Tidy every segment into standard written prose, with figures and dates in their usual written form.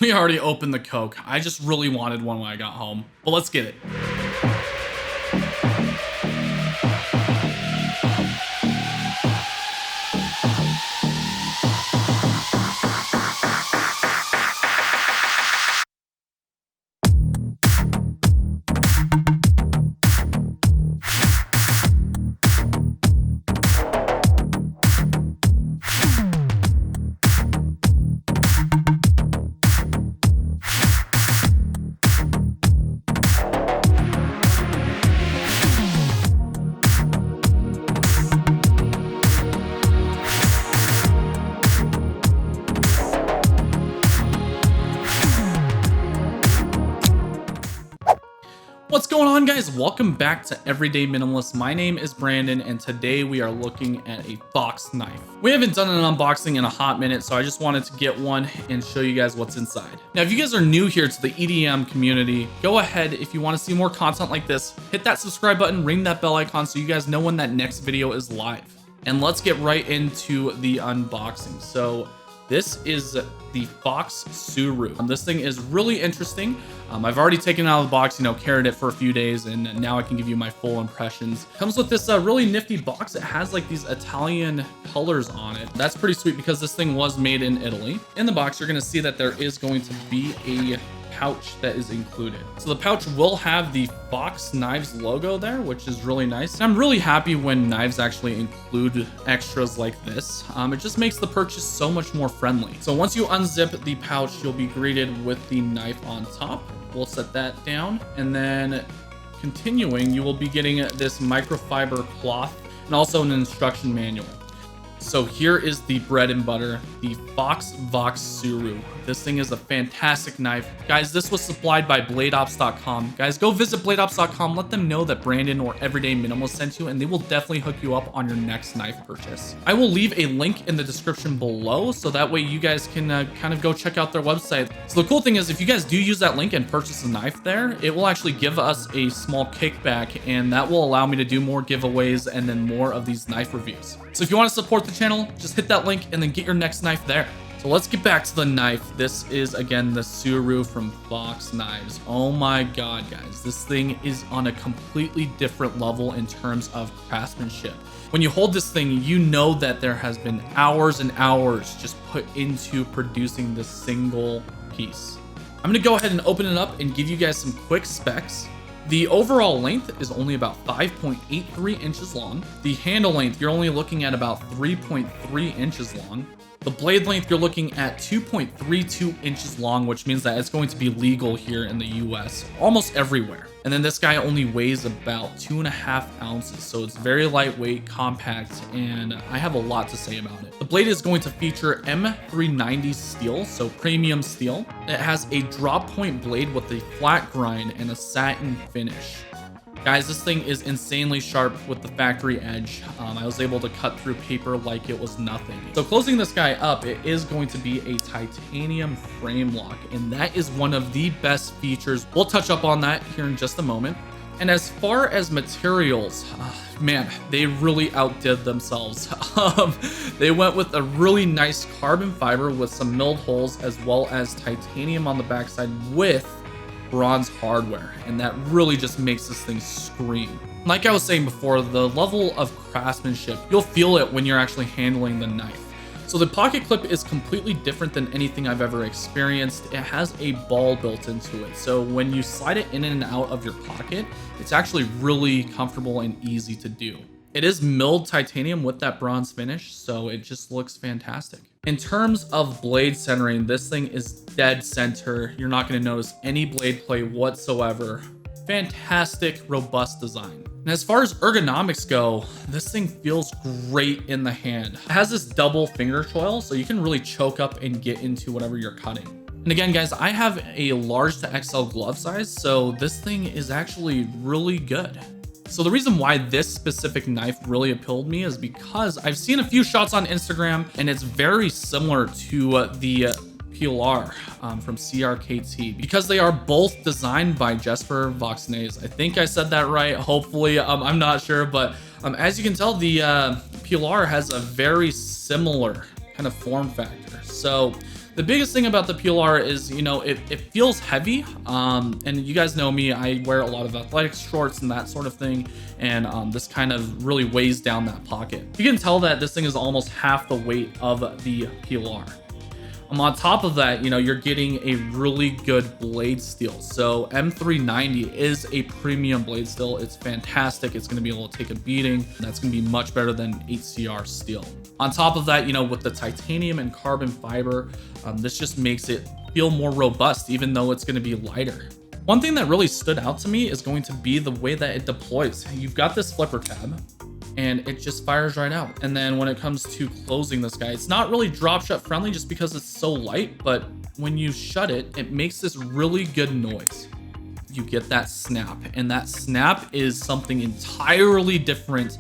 We already opened the Coke. I just really wanted one when I got home, but let's get it. What's going on, guys? Welcome back to Everyday Minimalist. My name is Brandon, and today we are looking at a Vox knife. We haven't done an unboxing in a hot minute, so I just wanted to get one and show you guys what's inside. Now, if you guys are new here to the EDM community, go ahead, if you want to see more content like this, hit that subscribe button, ring that bell icon so you guys know when that next video is live. And let's get right into the unboxing. So this is the Vox Suru. This thing is really interesting. I've already taken it out of the box, carried it for a few days, and now I can give you my full impressions. Comes with this really nifty box. It has like these Italian colors on it. That's pretty sweet because this thing was made in Italy. In the box, you're gonna see that there is going to be a pouch that is included. So the pouch will have the Vox Knives logo there, which is really nice. And I'm really happy when knives actually include extras like this. It just makes the purchase so much more friendly. So once you unzip the pouch, you'll be greeted with the knife on top. We'll set that down, and then continuing, you will be getting this microfiber cloth and also an instruction manual. So here is the bread and butter, the Vox Suru. This thing is a fantastic knife. Guys, this was supplied by Bladeops.com. Guys, go visit Bladeops.com. Let them know that Brandon or Everyday Minimalist sent you, and they will definitely hook you up on your next knife purchase. I will leave a link in the description below, so that way you guys can kind of go check out their website. So the cool thing is, if you guys do use that link and purchase a knife there, it will actually give us a small kickback, and that will allow me to do more giveaways and then more of these knife reviews. So if you want to support the channel, just hit that link and then get your next knife there. So let's get back to the knife. This is, again, the Suru from Vox Knives. Oh my god, guys. This thing is on a completely different level in terms of craftsmanship. When you hold this thing, you know that there has been hours and hours just put into producing this single piece. I'm going to go ahead and open it up and give you guys some quick specs. The overall length is only about 5.83 inches long. The handle length, you're only looking at about 3.3 inches long. The blade length, you're looking at 2.32 inches long, which means that it's going to be legal here in the US, almost everywhere. And then this guy only weighs about 2.5 ounces, so it's very lightweight, compact, and I have a lot to say about it. The blade is going to feature M390 steel, so premium steel. It has a drop point blade with a flat grind and a satin finish. Guys, this thing is insanely sharp with the factory edge. I was able to cut through paper like it was nothing. So closing this guy up, it is going to be a titanium frame lock, and that is one of the best features. We'll touch up on that here in just a moment. And as far as materials, man, they really outdid themselves. They went with a really nice carbon fiber with some milled holes, as well as titanium on the backside with bronze hardware, and that really just makes this thing scream. Like I was saying before, the level of craftsmanship, you'll feel it when you're actually handling the knife. So the pocket clip is completely different than anything I've ever experienced. It has a ball built into it, so when you slide it in and out of your pocket, it's actually really comfortable and easy to do. It is milled titanium with that bronze finish, so it just looks fantastic. In terms of blade centering, this thing is dead center. You're not going to notice any blade play whatsoever. Fantastic, robust design. And as far as ergonomics go, this thing feels great in the hand. It has this double finger choil, so you can really choke up and get into whatever you're cutting. And again, guys, I have a large to XL glove size, so this thing is actually really good. So the reason why this specific knife really appealed me is because I've seen a few shots on Instagram, and it's very similar to the PLR from CRKT, because they are both designed by Jesper Voxnaes. I think I said that right. Hopefully, I'm not sure, but as you can tell, the PLR has a very similar kind of form factor. So The biggest thing about the PLR is, you know, it feels heavy. And you guys know me, I wear a lot of athletic shorts and that sort of thing. And this kind of really weighs down that pocket. You can tell that this thing is almost half the weight of the PLR. On top of that, you know, you're getting a really good blade steel. So M390 is a premium blade steel. It's fantastic. It's going to be able to take a beating. That's going to be much better than HCR steel. On top of that, you know, with the titanium and carbon fiber, this just makes it feel more robust, even though it's going to be lighter. One thing that really stood out to me is going to be the way that it deploys. You've got this flipper tab, and it just fires right out. And then when it comes to closing this guy, it's not really drop shut friendly just because it's so light, but when you shut it, it makes this really good noise. You get that snap, and that snap is something entirely different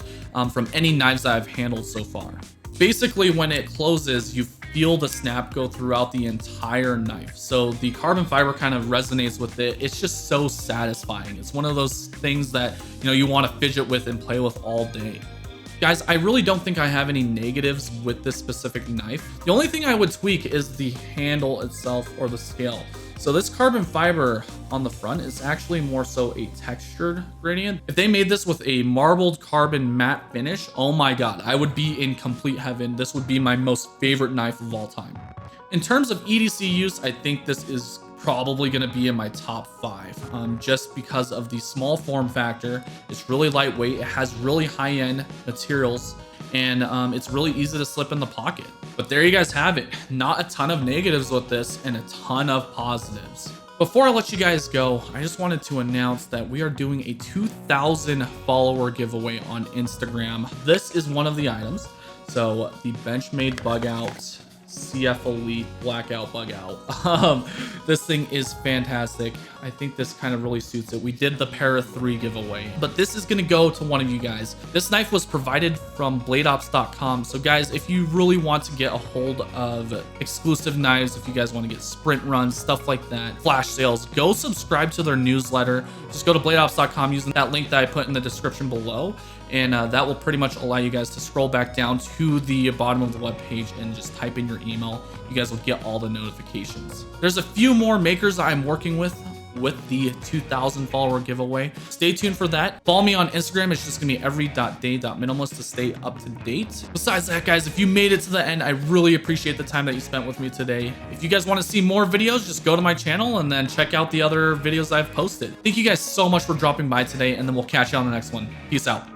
from any knives that I've handled so far. Basically, when it closes, you feel the snap go throughout the entire knife. So the carbon fiber kind of resonates with it. It's just so satisfying. It's one of those things that, you know, you want to fidget with and play with all day. Guys, I really don't think I have any negatives with this specific knife. The only thing I would tweak is the handle itself or the scale. So this carbon fiber on the front is actually more so a textured gradient. If they made this with a marbled carbon matte finish, oh my God, I would be in complete heaven. This would be my most favorite knife of all time. In terms of EDC use, I think this is probably going to be in my top 5, just because of the small form factor. It's really lightweight. It has really high-end materials, and it's really easy to slip in the pocket. But there you guys have it. Not a ton of negatives with this and a ton of positives. Before I let you guys go, I just wanted to announce that we are doing a 2,000 follower giveaway on Instagram. This is one of the items. So the Benchmade Bug Out CF Elite Blackout Bug Out. This thing is fantastic. I think this kind of really suits it. We did the Para 3 giveaway, but this is going to go to one of you guys. This knife was provided from Bladeops.com. So guys, if you really want to get a hold of exclusive knives, if you guys want to get sprint runs, stuff like that, flash sales, go subscribe to their newsletter. Just go to Bladeops.com using that link that I put in the description below. And that will pretty much allow you guys to scroll back down to the bottom of the web page and just type in your email. You guys will get all the notifications. There's a few more makers I'm working with the 2,000 follower giveaway. Stay tuned for that. Follow me on Instagram. It's just gonna be every.day.minimalist to stay up to date. Besides that, guys, if you made it to the end, I really appreciate the time that you spent with me today. If you guys want to see more videos, just go to my channel and then check out the other videos I've posted. Thank you guys so much for dropping by today, and then we'll catch you on the next one. Peace out.